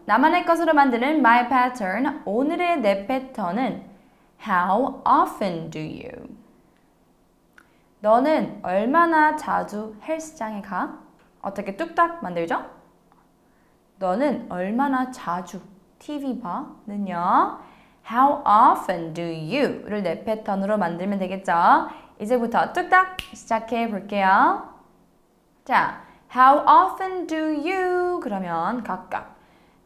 나만의 것으로 만드는 my pattern. 오늘의 내 패턴은 How often do you? 너는 얼마나 자주 헬스장에 가? 어떻게 뚝딱 만들죠? 너는 얼마나 자주 TV 봐? 는요. How often do you? 를 내 패턴으로 만들면 되겠죠? 이제부터 뚝딱 시작해 볼게요. 자, How often do you? 그러면 각각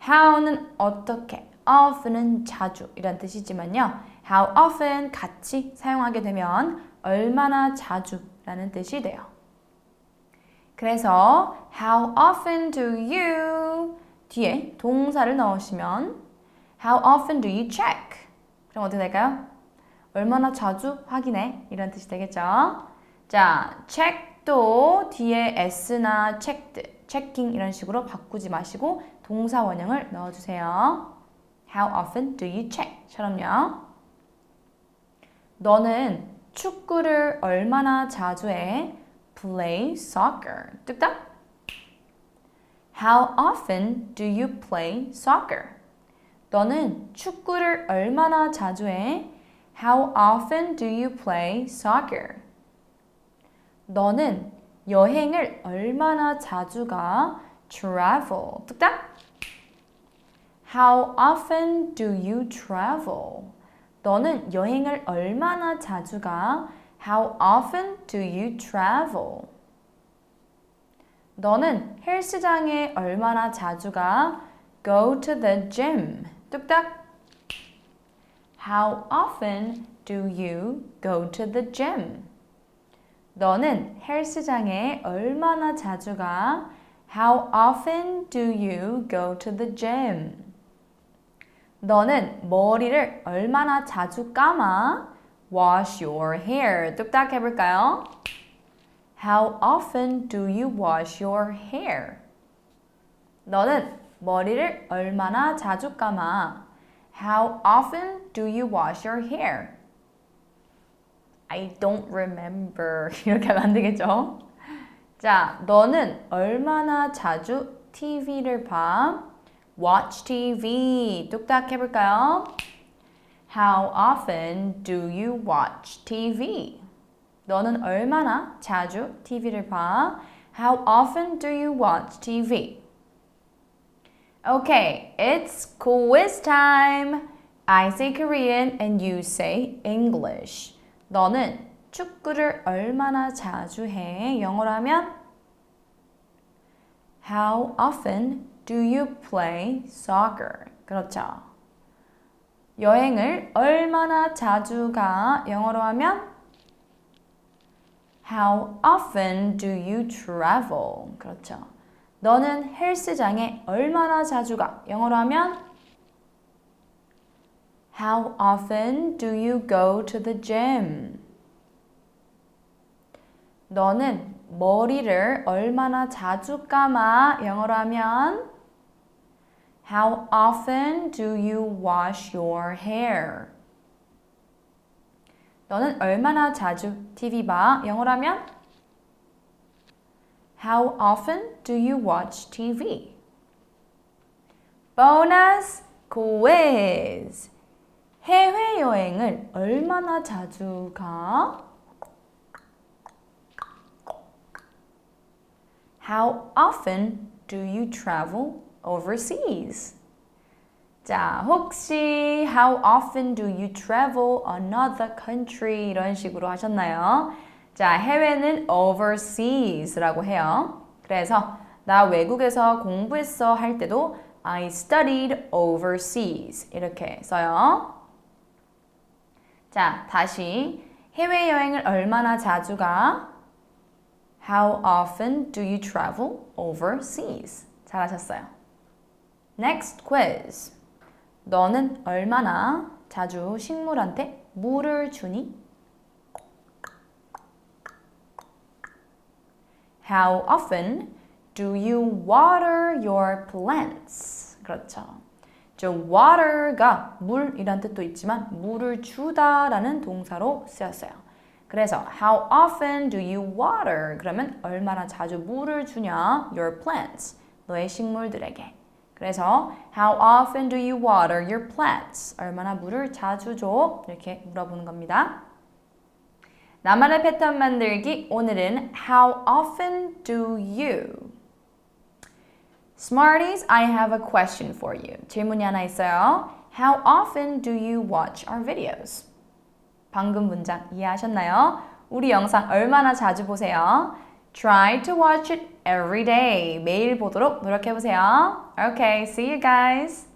How는 어떻게, often은 자주 이란 뜻이지만요. How often 같이 사용하게 되면 얼마나 자주 라는 뜻이 돼요. 그래서 How often do you? 뒤에 동사를 넣으시면 How often do you check? 그럼 어떻게 될까요? 얼마나 자주 확인해? 이런 뜻이 되겠죠? 자, check도 뒤에 s나 checked, checking 이런 식으로 바꾸지 마시고 동사 원형을 넣어주세요. How often do you check? 처럼요. 너는 축구를 얼마나 자주 해? Play soccer. 뚝딱. How often do you play soccer? 너는 축구를 얼마나 자주 해? How often do you play soccer? 너는 여행을 얼마나 자주 가? Travel. 뚝딱. How often do you travel? 너는 여행을 얼마나 자주 가? How often do you travel? 너는 헬스장에 얼마나 자주 가? Go to the gym. 뚝딱. How often do you go to the gym? 너는 헬스장에 얼마나 자주 가? How often do you go to the gym? 너는 머리를 얼마나 자주 감아? Wash your hair. 뚝딱 해볼까요? How often do you wash your hair? 너는 머리를 얼마나 자주 감아? How often do you wash your hair? I don't remember. 이렇게 하면 안 되겠죠? 자, 너는 얼마나 자주 TV를 봐? Watch TV. 뚝딱 해볼까요? How often do you watch TV? 너는 얼마나 자주 TV를 봐? How often do you watch TV? Okay, it's quiz time. I say Korean and you say English. 너는 축구를 얼마나 자주 해? 영어로 하면 How often do you play soccer? 그렇죠. 여행을 얼마나 자주 가? 영어로 하면 How often do you travel? 그렇죠. 너는 헬스장에 얼마나 자주 가? 영어로 하면 How often do you go to the gym? 너는 머리를 얼마나 자주 감아? 영어로 하면 How often do you wash your hair? 너는 얼마나 자주 TV 봐? 영어로 하면 How often do you watch TV? 보너스 quiz. 해외여행을 얼마나 자주 가? How often do you travel overseas? 자, 혹시 How often do you travel another country? 이런 식으로 하셨나요? 자, 해외는 overseas라고 해요. 그래서 나 외국에서 공부했어 할 때도 I studied overseas 이렇게 써요. 자, 다시 해외여행을 얼마나 자주 가? How often do you travel overseas? 잘하셨어요. Next quiz. 너는 얼마나 자주 식물한테 물을 주니? How often do you water your plants? 그렇죠. 저 water가 물이란 뜻도 있지만 물을 주다라는 동사로 쓰였어요. 그래서 how often do you water? 그러면 얼마나 자주 물을 주냐? Your plants. 너의 식물들에게. 그래서 How often do you water your plants? 얼마나 물을 자주 줘? 이렇게 물어보는 겁니다. 나만의 패턴 만들기 오늘은 How often do you? Smarties, I have a question for you. 질문이 하나 있어요. How often do you watch our videos? 방금 문장 이해하셨나요? 우리 영상 얼마나 자주 보세요? Try to watch it every day. 매일 보도록 노력해보세요. Okay, see you guys.